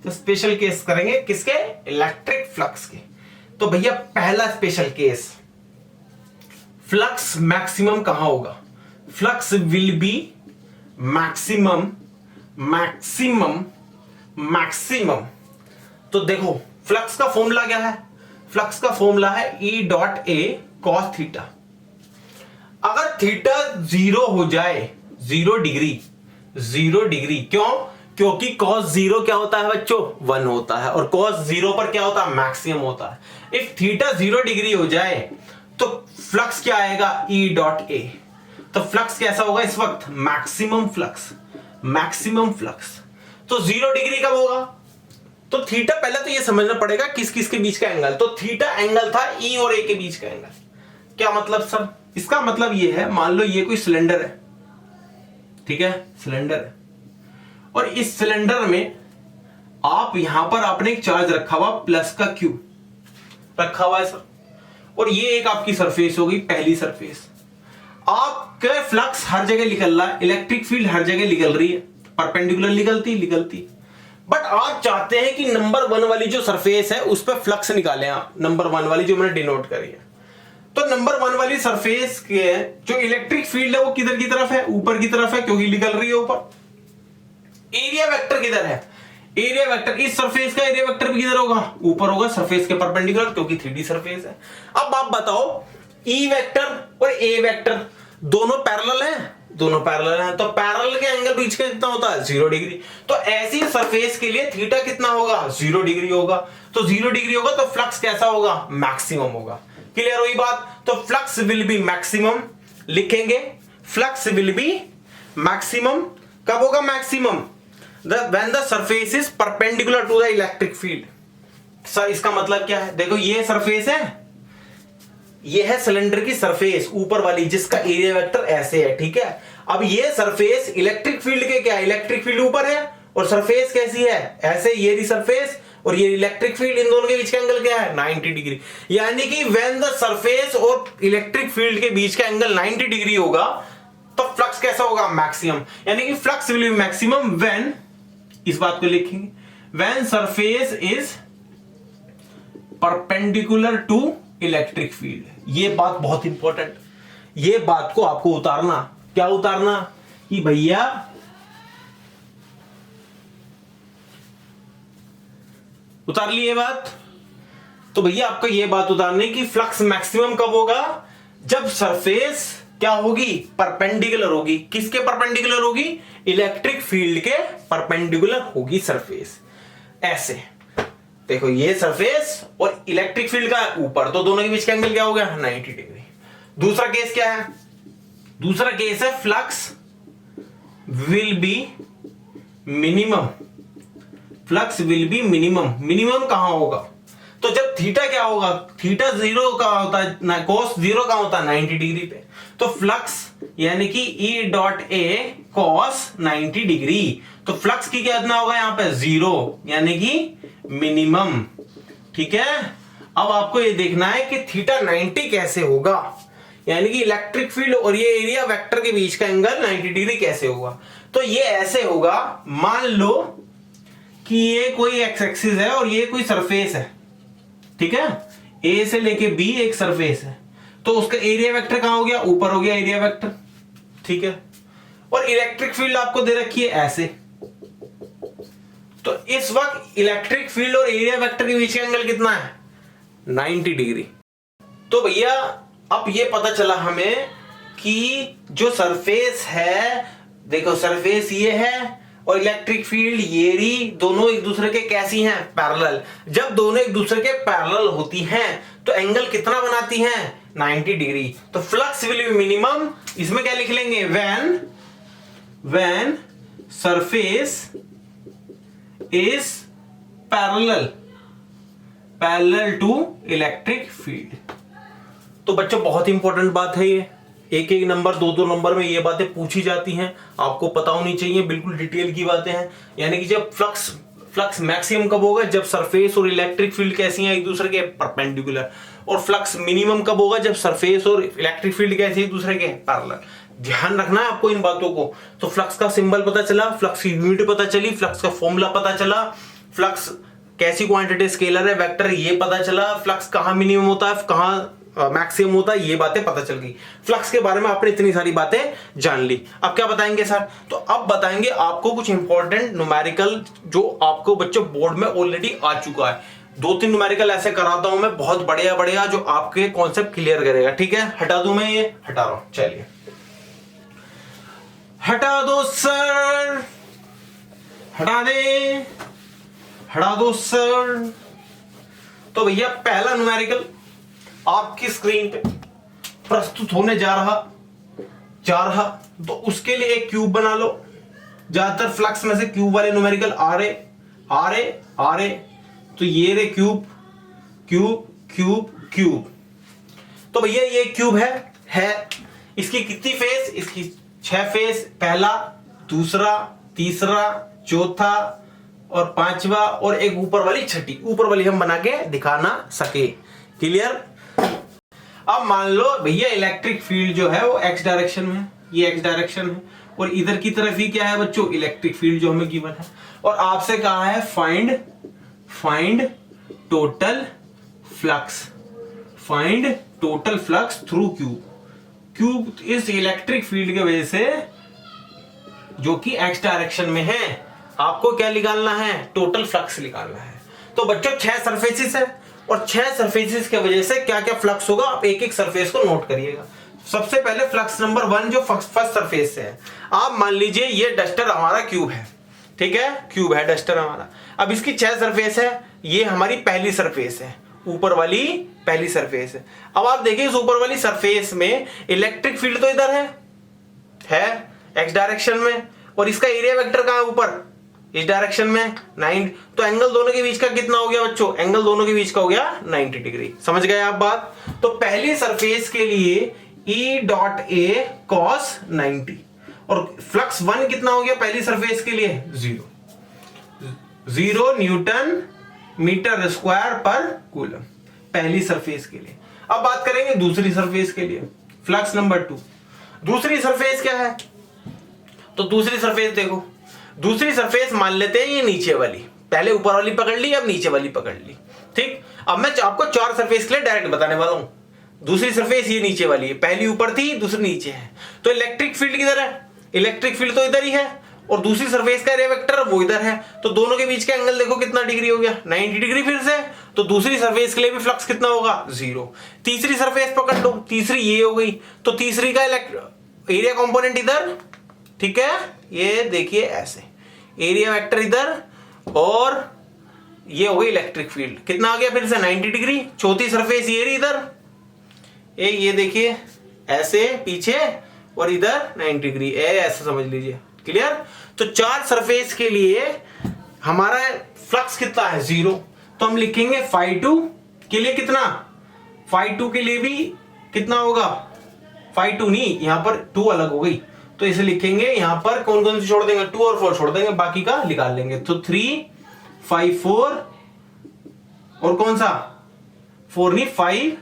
तो स्पेशल केस करेंगे किसके? इलेक्ट्रिक फ्लक्स के। तो भैया पहला स्पेशल केस, फ्लक्स मैक्सिमम कहां होगा? Flux will be maximum, maximum, maximum. तो देखो फ्लक्स का फॉर्मूला क्या है? फ्लक्स का फॉर्मूला है E dot A cos theta. अगर थीटा 0 हो जाए, 0 डिग्री, 0 डिग्री, क्यों? क्योंकि cos 0 क्या होता है बच्चों? 1 होता है, और cos 0 पर क्या होता है? मैक्सिमम होता है। इफ थीटा 0 डिग्री हो जाए तो फ्लक्स क्या आएगा? E dot A. तो फ्लक्स कैसा होगा इस वक्त? Maximum flux, maximum flux. तो 0 डिग्री कब होगा? तो थीटा, पहले तो ये समझना पड़ेगा किस किस के बीच का एंगल। तो थीटा एंगल था E और A के बीच का एंगल। क्या मतलब सब? इसका मतलब ये है, मान लो ये कोई सिलेंडर है, ठीक है, सिलेंडर है, और इस सिलेंडर में आप यहां पर आपने एक चार्ज रखा हुआ प्लस का Q रखा हुआ है सर, और ये एक आपकी सरफेस हो गई, पहली सरफेस। आपका फ्लक्स हर जगह निकल रहा है, इलेक्ट्रिक फील्ड हर जगह निकल रही है, परपेंडिकुलर निकलती, बट आप चाहते हैं कि नंबर 1 वाली जो सरफेस है उस पर फ्लक्स निकालें आप, नंबर 1 वाली जो मैंने डिनोट करी है। तो नंबर 1 वाली सरफेस के जो इलेक्ट्रिक फील्ड है वो किधर की तरफ है? ऊपर की तरफ है, क्योंकि निकल रही है ऊपर। एरिया वेक्टर किधर है? एरिया वेक्टर, इस सरफेस का एरिया वेक्टर भी किधर होगा? ऊपर होगा, सरफेस के परपेंडिकुलर, क्योंकि 3D सरफेस है। अब आप बताओ, E वेक्टर और A वेक्टर दोनों पैरेलल हैं? दोनों पैरेलल हैं, तो पैरेलल के एंगल बीच का कितना होता है? 0 डिग्री। तो ऐसी सरफेस के लिए थीटा कितना होगा? 0 डिग्री होगा। तो 0 डिग्री होगा तो फ्लक्स कैसा होगा? मैक्सिमम होगा। क्लियर हुई बात? तो फ्लक्स विल बी मैक्सिमम लिखेंगे, फ्लक्स विल बी मैक्सिमम। कब होगा maximum? When the surface is perpendicular to the electric field. Sir इसका मतलब क्या है? देखो ये सरफेस है, ये है सिलेंडर की सरफेस ऊपर वाली, जिसका एरिया वेक्टर ऐसे है, ठीक है। अब ये सरफेस इलेक्ट्रिक फील्ड के क्या है? इलेक्ट्रिक फील्ड ऊपर है, और सरफेस कैसी है? ऐसे, ये रही सरफेस और ये इलेक्ट्रिक फील्ड, इन दोनों के बीच का एंगल क्या है? 90 डिग्री। यानी कि व्हेन द सरफेस और इलेक्ट्रिक फील्ड के बीच का एंगल 90 डिग्री होगा तो फ्लक्स कैसा होगा? मैक्सिमम। यानी कि flux will be maximum when, इस बात को लिखेंगे, when surface is perpendicular to electric field. ये बात बहुत इंपॉर्टेंट, ये बात को आपको उतारना। क्या उतारना? कि भैया उतार ली ये बात। तो भैया आपको ये बात उतारनी कि फ्लक्स मैक्सिमम कब होगा? जब सरफेस क्या होगी? परपेंडिकुलर होगी। किसके परपेंडिकुलर होगी? इलेक्ट्रिक फील्ड के परपेंडिकुलर होगी सरफेस। ऐसे देखो, ये सरफेस और इलेक्ट्रिक फील्ड का ऊपर, तो दोनों के बीच का एंगल क्या हो गया? 90 डिग्री। दूसरा केस क्या है? दूसरा केस है flux will B minimum. Flux will B minimum. Minimum कहां होगा? तो जब थीटा क्या होगा? थीटा 0 का होता है ना, cos 0 का होता है 90 डिग्री पे। तो फ्लक्स यानी कि E dot A cos 90 degree. तो फ्लक्स की क्या इतना होगा यहां पे? 0, यानी कि मिनिमम। ठीक है। अब आपको ये देखना है कि थीटा 90 कैसे होगा, यानी कि इलेक्ट्रिक फील्ड और ये एरिया वेक्टर के बीच का एंगल 90 डिग्री कैसे होगा। तो ये ऐसे होगा, मान लो कि ये कोई एक्स एक्सिस है और ये कोई सरफेस है, ठीक है, ए से लेके बी एक सरफेस है, तो उसका एरिया वेक्टर कहां हो गया? ऊपर हो गया एरिया वेक्टर, ठीक है। और इलेक्ट्रिक फील्ड आपको दे रखी है ऐसे, तो इस वक्त इलेक्ट्रिक फील्ड और एरिया वेक्टर के बीच का एंगल कितना है? 90 डिग्री। तो भैया अब ये पता चला हमें कि जो सरफेस है, देखो सरफेस ये है और इलेक्ट्रिक फील्ड ये रही, दोनों एक दूसरे के कैसी हैं, पैरेलल। जब दोनों एक दूसरे के पैरेलल होती हैं तो एंगल कितना बनाती हैं, 90 डिग्री। तो फ्लक्स विल बी मिनिमम, इसमें क्या लिख लेंगे, when surface is parallel to electric field. तो बच्चों बहुत इंपॉर्टेंट बात है ये, एक एक नंबर दो दो नंबर में ये बातें पूछी जाती हैं, आपको पता होनी चाहिए, बिल्कुल डिटेल की बातें हैं। यानी कि जब फ्लक्स मैक्सिमम कब होगा, जब सरफेस और इलेक्ट्रिक फील्ड कैसी हैं, एक दूसरे के परपेंडिकुलर। और फ्लक्स मिनिमम कब होगा, जब सरफेस और इलेक्ट्रिक फील्ड कैसी है, एक दूसरे के पैरेलल। ध्यान रखना है आपको इन बातों को। तो फ्लक्स का सिंबल पता चला, फ्लक्स की यूनिट पता चली, फ्लक्स का फॉर्मूला पता चला, फ्लक्स कैसी क्वांटिटी स्केलर है, वेक्टर ये पता चला, फ्लक्स कहां मिनिमम होता है, कहां मैक्सिमम होता है, ये बातें पता चल गई। फ्लक्स के बारे में आपने इतनी सारी बातें जान ली। अब क्या बताएंगे सर, तो अब बताएंगे आपको कुछ इंपॉर्टेंट न्यूमेरिकल जो आपको बच्चों बोर्ड में ऑलरेडी आ चुका है। 2-3 न्यूमेरिकल ऐसे कराता हूं मैं, बहुत बढ़िया जो आपके कॉन्सेप्ट क्लियर करेगा। ठीक है, हटा दूं मैं, ये हटा रहा हूं, चलिए हटा दो सर, हटा दो सर। तो भैया पहला न्यूमेरिकल आपकी स्क्रीन पे प्रस्तुत होने जा रहा, तो उसके लिए एक क्यूब बना लो। ज्यादातर फ्लक्स में से क्यूब वाले न्यूमेरिकल आ रहे, तो ये रे क्यूब। तो भैया ये क्यूब है, इसकी कितनी फेस, इसकी 6 फेस, पहला, दूसरा, तीसरा, चौथा और पांचवा, और एक ऊपर वाली छठी। ऊपर वाली हम बना के दिखा ना सके, क्लियर। अब मान लो भैया इलेक्ट्रिक फील्ड जो है वो एक्स डायरेक्शन में है, ये एक्स डायरेक्शन है, और इधर की तरफ ही क्या है बच्चों, इलेक्ट्रिक फील्ड जो हमें गिवन है। और आपसे कहा है find total flux through cube इस इलेक्ट्रिक फील्ड की वजह से जो कि एक्स डायरेक्शन में है, आपको क्या निकालना है, टोटल फ्लक्स निकालना है। तो बच्चों 6 सरफेसेस है, और 6 सरफेसेस की वजह से क्या क्या फ्लक्स होगा, आप एक एक सरफेस को नोट करिएगा। सबसे पहले फ्लक्स नंबर 1 जो फर्स्ट सरफेस से है, आप मान लीजिए ये डस्टर हमारा क्यूब है, ठीक है, क्यूब है डस्टर हमारा। अब इसकी 6 सरफेस है, ये हमारी पहली सरफेस है, ऊपर वाली पहली सरफेस है। अब आप देखिए इस ऊपर वाली सरफेस में इलेक्ट्रिक फील्ड तो इधर है एक्स डायरेक्शन में, और इसका एरिया वेक्टर कहां है, ऊपर इस डायरेक्शन में 9। तो एंगल दोनों के बीच का कितना हो गया बच्चों, एंगल दोनों के बीच का हो गया 90 डिग्री। समझ गए आप बात। तो पहली सरफेस के लिए E डॉट ए cos 90, और फ्लक्स 1 कितना हो गया पहली सरफेस के लिए, 0 न्यूटन मीटर स्क्वायर पर कूलम पहली सरफेस के लिए। अब बात करेंगे दूसरी सरफेस के लिए, फ्लक्स नंबर 2। दूसरी सरफेस क्या है, तो दूसरी सरफेस देखो, दूसरी सरफेस मान लेते हैं ये नीचे वाली, पहले ऊपर वाली पकड़ ली, अब नीचे वाली पकड़ ली, ठीक। अब मैं आपको 4 सरफेस के लिए डायरेक्ट बताने वाला हूं। दूसरी सरफेस ये नीचे वाली है, पहली ऊपर थी, दूसरी नीचे है। तो इलेक्ट्रिक फील्ड किधर है, इलेक्ट्रिक फील्ड तो इधर ही है, और दूसरी सरफेस का एरिया वेक्टर वो इधर है। तो दोनों के बीच का एंगल देखो कितना डिग्री हो गया, 90 डिग्री फिर से। तो दूसरी सरफेस के लिए भी फ्लक्स कितना होगा, 0। तीसरी सरफेस पकड़ लो, तीसरी ये हो गई, तो तीसरी का एरिया कंपोनेंट इधर, ठीक है, ये देखिए ऐसे, एरिया वेक्टर इधर, और ये हो गई इलेक्ट्रिक फील्ड, कितना आ गया फिर से 90 डिग्री। चौथी सरफेस ये रही इधर, ये देखिए ऐसे पीछे, और इधर 90 डिग्री, ऐसे समझ लीजिए, क्लियर। तो 4 सरफेस के लिए हमारा फ्लक्स कितना है, 0। तो हम लिखेंगे φ2 के लिए कितना, φ2 के लिए भी कितना होगा, φ2 नहीं, यहां पर 2 अलग हो गई, तो इसे लिखेंगे यहां पर कौन कौन से छोड़ देंगे, 2 और 4 छोड़ देंगे, बाकी का निकाल लेंगे। तो 3 5 4 और कौन सा 4 नहीं 5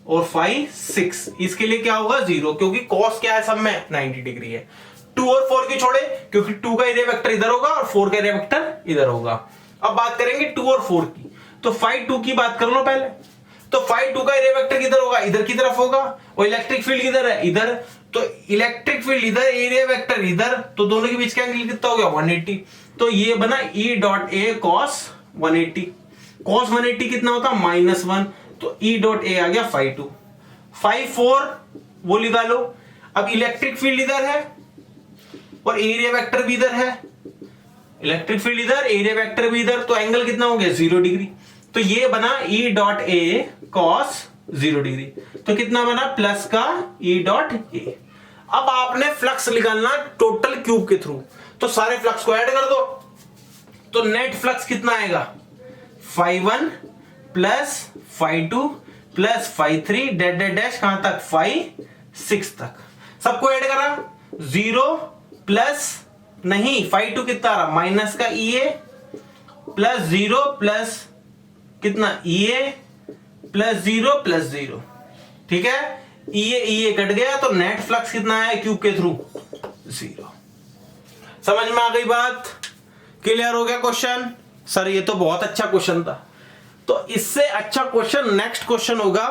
और 5 6, इसके लिए क्या होगा 0, क्योंकि कॉस क्या है सब में 90 डिग्री है। 2 और 4 की छोड़े, क्योंकि 2 का एरिया वेक्टर इधर होगा और 4 का एरिया वेक्टर इधर होगा। अब बात करेंगे 2 और 4 की, तो φ2 की बात कर लो पहले। तो φ2 का एरिया वेक्टर किधर होगा, इधर की तरफ होगा, और इलेक्ट्रिक फील्ड किधर है, इधर। तो इलेक्ट्रिक फील्ड इधर, एरिया वेक्टर इधर, तो दोनों के बीच का एंगल कितना हो गया 180। तो ये बना E dot A cos 180। cos 180 कितना होता है -1, तो E डॉट ए आ गया φ2। 5 4 वो निकालो। अब इलेक्ट्रिक फील्ड इधर है और एरिया वेक्टर भी इधर है, इलेक्ट्रिक फील्ड इधर, एरिया वेक्टर भी इधर, तो एंगल कितना हो गया 0 डिग्री। तो ये बना E dot A cos 0 degree. तो कितना बना प्लस का E डॉट ए। अब आपने फ्लक्स निकालना टोटल क्यूब के थ्रू, तो सारे फ्लक्स को ऐड कर दो। तो नेट फ्लक्स कितना आएगा φ1 plus φ2 plus φ3 dash dash dash कहां तक φ6 तक। सबको ऐड करा 0 प्लस नहीं φ2 कितना आ रहा माइनस का EA प्लस 0 प्लस कितना EA प्लस 0 प्लस 0। ठीक है, EA कट गया तो नेट फ्लक्स कितना है क्यूब के थ्रू 0। समझ में आ गई बात? क्लियर हो गया क्वेश्चन? सर ये तो बहुत अच्छा क्वेश्चन था। तो इससे अच्छा क्वेश्चन नेक्स्ट क्वेश्चन होगा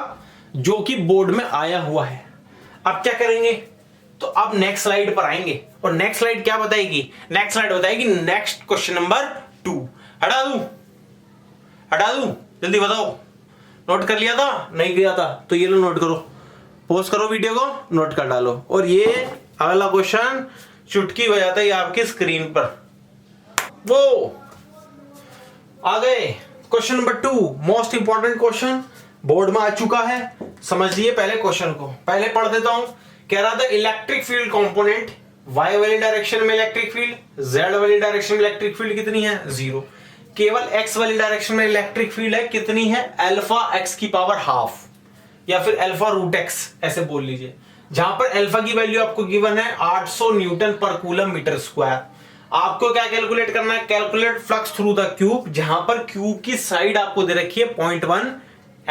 जो कि बोर्ड में आया हुआ है। अब क्या करेंगे, तो अब नेक्स्ट स्लाइड पर आएंगे और नेक्स्ट स्लाइड क्या बताएगी, नेक्स्ट स्लाइड बताएगी नेक्स्ट क्वेश्चन नंबर 2। हटा दूं जल्दी बताओ। नोट कर लिया था? नहीं किया था तो ये लो नोट करो, पॉज करो वीडियो को, नोट कर डालो। और ये अगला क्वेश्चन चुटकी बजाता है आपकी स्क्रीन पर। वो आ गए question number 2, most important question board में आ चुका है। समझिए पहले क्वेश्चन को, पहले पढ़ देता हूं। कह रहा था इलेक्ट्रिक फील्ड कंपोनेंट y वाली डायरेक्शन में इलेक्ट्रिक फील्ड, z वाली डायरेक्शन में इलेक्ट्रिक फील्ड कितनी है 0। केवल x वाली डायरेक्शन में इलेक्ट्रिक फील्ड है कितनी है अल्फा x की पावर हाफ या फिर अल्फा रूट x ऐसे बोल लीजिए, जहां पर अल्फा की वैल्यू आपको गिवन है 800 न्यूटन पर कूलम मीटर स्क्वायर। आपको क्या कैलकुलेट करना है, calculate flux through the cube, जहां पर क्यूब की साइड आपको दे रखी है 0.1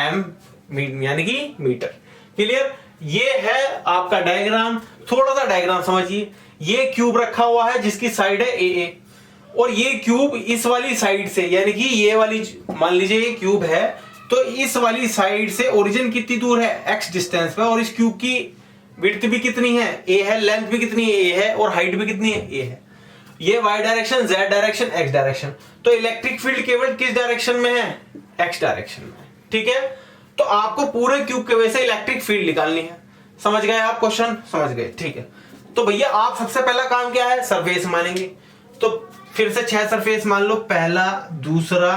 m यानी कि मीटर। क्लियर? ये है आपका डायग्राम, थोड़ा सा डायग्राम समझिए। ये क्यूब रखा हुआ है जिसकी साइड है AA और ये क्यूब इस वाली साइड से यानी कि ये वाली, मान लीजिए ये क्यूब है तो इस वाली साइड से ओरिजिन कितनी दूर है x डिस्टेंस पे, और इस क्यूब की विड्थ भी कितनी है a है, लेंथ भी कितनी है a है, और हाइट भी कितनी है a है। ये y direction, z direction, x direction. तो इलेक्ट्रिक फील्ड केवल किस डायरेक्शन में है x डायरेक्शन में। ठीक है, तो आपको पूरे क्यूब के वजह से इलेक्ट्रिक फील्ड निकालनी है। समझ गए आप क्वेश्चन? समझ गए, ठीक है। तो भैया आप सबसे पहला काम क्या है, सरफेस मानेंगे। तो फिर से 6 सरफेस मान लो, पहला, दूसरा,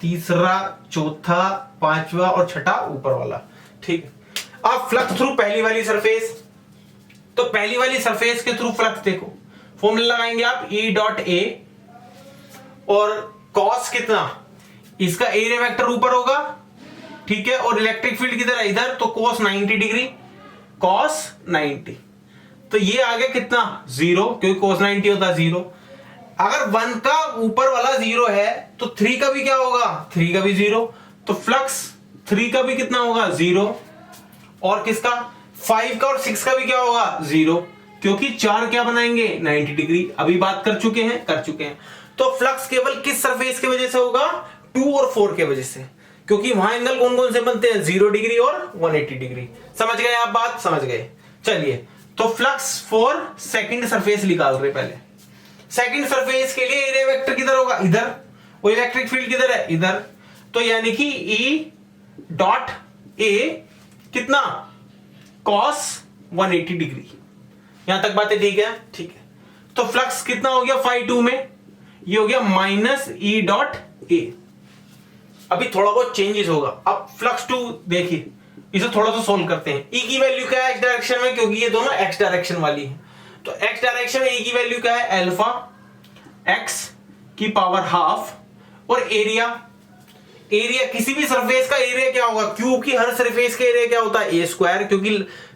तीसरा, चौथा, पांचवा और छठा ऊपर वाला। ठीक है, अब फ्लक्स थ्रू पहली वाली सरफेस, तो पहली वाली सरफेस के थ्रू फ्लक्स देखो, फॉर्मूला लगाएंगे आप E डॉट ए और कॉस कितना, इसका एरिया वेक्टर ऊपर होगा। ठीक है, और इलेक्ट्रिक फील्ड किधर है इधर, तो cos 90 डिग्री, cos 90। तो ये आ गया कितना 0, क्योंकि cos 90 होता है 0। अगर 1 का ऊपर वाला 0 है तो 3 का भी क्या होगा, 3 का भी 0। तो फ्लक्स 3 का भी कितना होगा 0, और किसका 5 का और 6 का भी क्या होगा 0, क्योंकि 4 क्या बनाएंगे 90 डिग्री। अभी बात कर चुके हैं। तो फ्लक्स केवल किस सरफेस की वजह से होगा, 2 और 4 के वजह से, क्योंकि वहां एंगल कौन कौन से बनते हैं 0 डिग्री और 180 डिग्री। समझ गए आप बात? समझ गए। चलिए, तो फ्लक्स फॉर सेकंड सरफेस निकाल रहे। पहले सेकंड सरफेस के लिए एरिया वेक्टर किधर होगा, इधर, और इलेक्ट्रिक फील्ड किधर है, इधर। तो यानी कि E डॉट ए कितना cos 180 डिग्री। यहां तक बातें ठीक है? ठीक है। तो फ्लक्स कितना हो गया φ2 में, ये हो गया माइनस E डॉट ए। अभी थोड़ा बहुत चेंजेस होगा। अब फ्लक्स 2 देखिए, इसे थोड़ा सा सोल्व करते हैं। E की वैल्यू क्या है x डायरेक्शन में, क्योंकि ये दोनों x डायरेक्शन वाली है। तो x डायरेक्शन में E की वैल्यू क्या है, अल्फा x की पावर हाफ, और एरिया किसी भी सरफेस का एरिया क्या होगा, क्यूब की हर सरफेस का एरिया क्या होता है a स्क्वायर, क्योंकि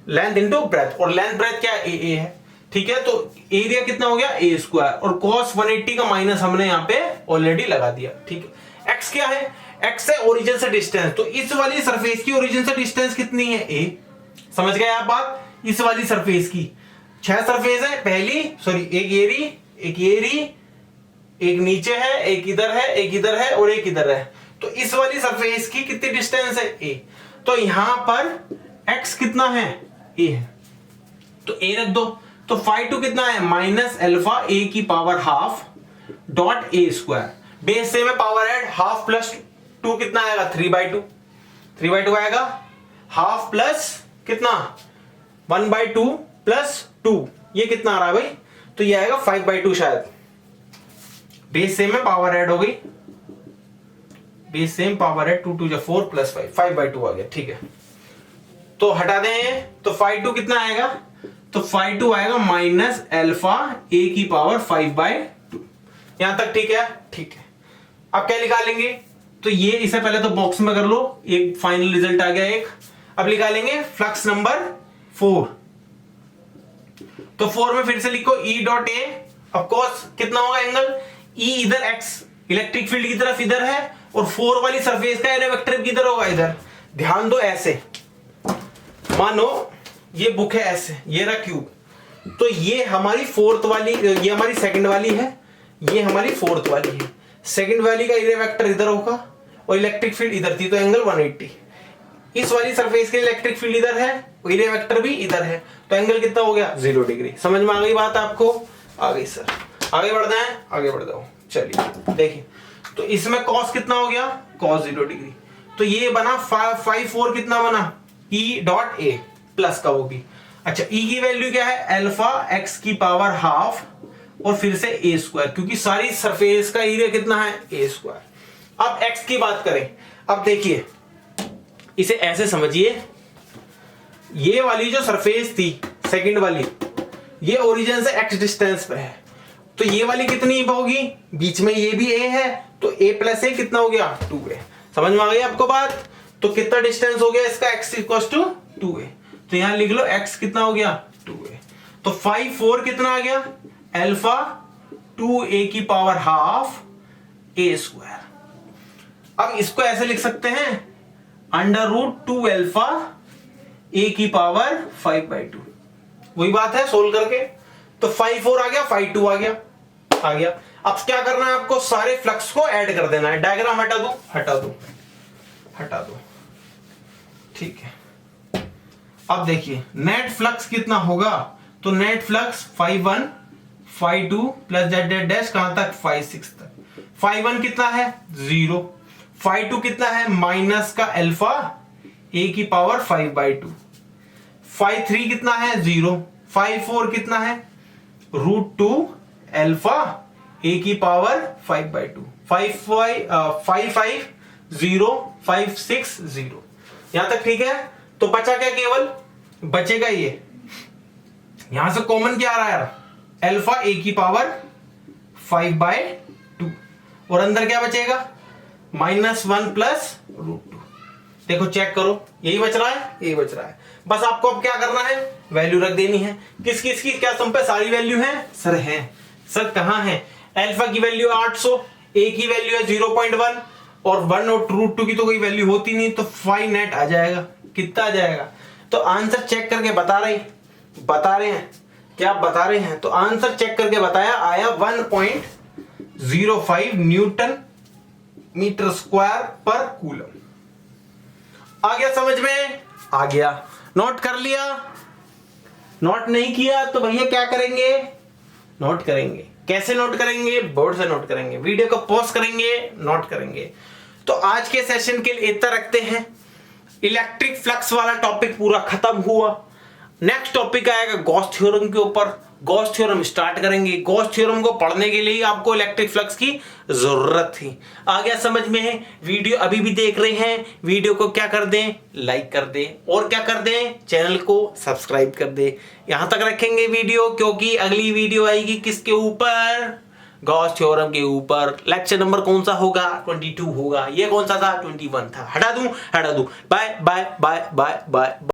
लेंथ इनटू ब्रेथ, और लेंथ ब्रेथ क्या है a है। ठीक है, तो एरिया कितना हो गया a स्क्वायर, और cos 180 का माइनस हमने यहां पे ऑलरेडी लगा दिया। ठीक है, x क्या है, x है ओरिजिन से डिस्टेंस, तो इस वाली सरफेस की ओरिजिन से डिस्टेंस कितनी है a। समझ गए आप बात? इस वाली सरफेस की 6 सरफेस है, पहली सॉरी एक एरी, एक नीचे है, एक इधर है, एक इधर है और एक इधर है। तो इस वाली सरफेस की कितनी डिस्टेंस है a, तो यहां पर x कितना है a है, तो a रख दो। तो φ2 कितना है माइनस अल्फा a की power half dot a square, base से में पावर ऐड, हाफ प्लस 2 कितना आएगा 3/2 आएगा, हाफ प्लस कितना 1/2 प्लस 2, ये कितना आ रहा है भाई, तो ये आएगा 5/2 शायद। बेस सेम है, पावर ऐड हो गई, बेस सेम पावर ऐड 2 2 जा 4 प्लस 5, 5/2 आ गया। ठीक है, तो हटा दें, तो 5/2 कितना आएगा, तो 5/2 आएगा माइनस अल्फा a की पावर 5/2। यहां तक ठीक है? ठीक है। अब क्या निकालेंगे, तो ये इसे पहले तो बॉक्स में कर लो, एक फाइनल रिजल्ट आ गया एक। अब निकालेंगे फ्लक्स नंबर 4, तो 4 में फिर से लिखो E डॉट ए, ऑफकोर्स कितना होगा एंगल, E इधर x इलेक्ट्रिक फील्ड की तरफ इधर है, और 4 वाली सरफेस का एरिया वेक्टर किधर होगा, इधर। ध्यान दो, ऐसे मानो ये बुक है, ऐसे ये रहा क्यूब, तो ये हमारी फोर्थ वाली, ये हमारी सेकंड वाली है, ये हमारी फोर्थ वाली है। सेकंड वाली का एरिया वेक्टर इधर होगा और इलेक्ट्रिक फील्ड इधर थी, तो एंगल 180। इस वाली सरफेस के इलेक्ट्रिक फील्ड इधर है, एरिया वेक्टर भी इधर है, तो एंगल कितना हो गया 0 डिग्री। समझ में आ गई बात आपको? आ गई सर। आगे बढ़ना है, आगे बढ़ जाओ। चलिए देखिए, तो इसमें कॉस कितना हो गया, कॉस 0 डिग्री, तो ये बना 5/4 कितना बना, E डॉट ए प्लस का वो भी। अच्छा, E की वैल्यू क्या है, अल्फा x की पावर हाफ और फिर से a स्क्वायर, क्योंकि सारी सरफेस का एरिया कितना है a स्क्वायर। अब x की बात करें, अब देखिए इसे ऐसे समझिए, ये वाली जो सरफेस थी सेकंड वाली, ये ओरिजिन से x डिस्टेंस पे है, तो ये वाली कितनी होगी, बीच में ये भी a है, तो a प्लस a कितना हो गया 2a। समझ में आ गई आपको बात? तो कितना डिस्टेंस हो गया इसका, x इक्वल टू 2a, तो यहां लिख लो x कितना हो गया 2a। तो 5/4 कितना आ गया, अल्फा 2a की पावर हाफ a स्क्वायर। अब इसको ऐसे लिख सकते हैं, √2 अल्फा a की पावर 5/2। वही बात है सोल्व करके, तो 5/4 आ गया, 5/2 आ गया। अब क्या करना है आपको, सारे फ्लक्स को ऐड कर देना है। डायग्राम हटा दो, ठीक है। अब देखिए नेट फ्लक्स कितना होगा, तो नेट फ्लक्स 5/1 5/2 प्लस z' कहां तक 5/6 तक। 5/1 कितना है 0, 5/2 कितना है माइनस का अल्फा a की पावर 5/2, 5/3 कितना है 0, 5/4 कितना है √2 अल्फा a की पावर 5/2, 5/5 0 5/6 0। यहां तक ठीक है? तो बचा क्या, केवल बचेगा ये, यहां से कॉमन क्या आ रहा है यार, अल्फा a की पावर 5/2, और अंदर क्या बचेगा -1 प्लस √2। देखो चेक करो, यही बच रहा है, यही बच रहा है। बस आपको अब क्या करना है, वैल्यू रख देनी है। किस किस की, क्या सम पे सारी वैल्यू है सर? है सर। कहां है? अल्फा की वैल्यू 800, a की वैल्यू है 0.1 और 1 और √2 की तो कोई वैल्यू होती नहीं, तो 5 नेट आ जाएगा। कितना आ जाएगा? तो आंसर चेक करके बता रहे हैं क्या आप बता रहे हैं? तो आंसर चेक करके बताया, आया 1.05 न्यूटन मीटर स्क्वायर पर कूलम। आ गया समझ में? आ गया। नोट कर लिया? नोट नहीं किया तो भैया क्या करेंगे, नोट करेंगे। कैसे नोट करेंगे? बोर्ड से नोट करेंगे, वीडियो को पॉज करेंगे, नोट करेंगे। तो आज के सेशन के लिए इतना रखते हैं। इलेक्ट्रिक फ्लक्स वाला टॉपिक पूरा खत्म हुआ। नेक्स्ट टॉपिक आएगा गॉस थ्योरम के ऊपर। गॉस थ्योरम स्टार्ट करेंगे। गॉस थ्योरम को पढ़ने के लिए आपको इलेक्ट्रिक फ्लक्स की जरूरत थी। आ गया समझ में? वीडियो अभी भी देख रहे हैं, वीडियो को क्या कर दें, लाइक कर दें, और क्या कर दें, चैनल को सब्सक्राइब कर दें। यहां तक रखेंगे वीडियो, क्योंकि अगली वीडियो आएगी किसके ऊपर? गॉस थ्योरम के ऊपर। लेक्चर नंबर कौन सा होगा? 22 होगा। ये कौन सा था? 21 था। हटा दूं? Bye bye bye bye bye.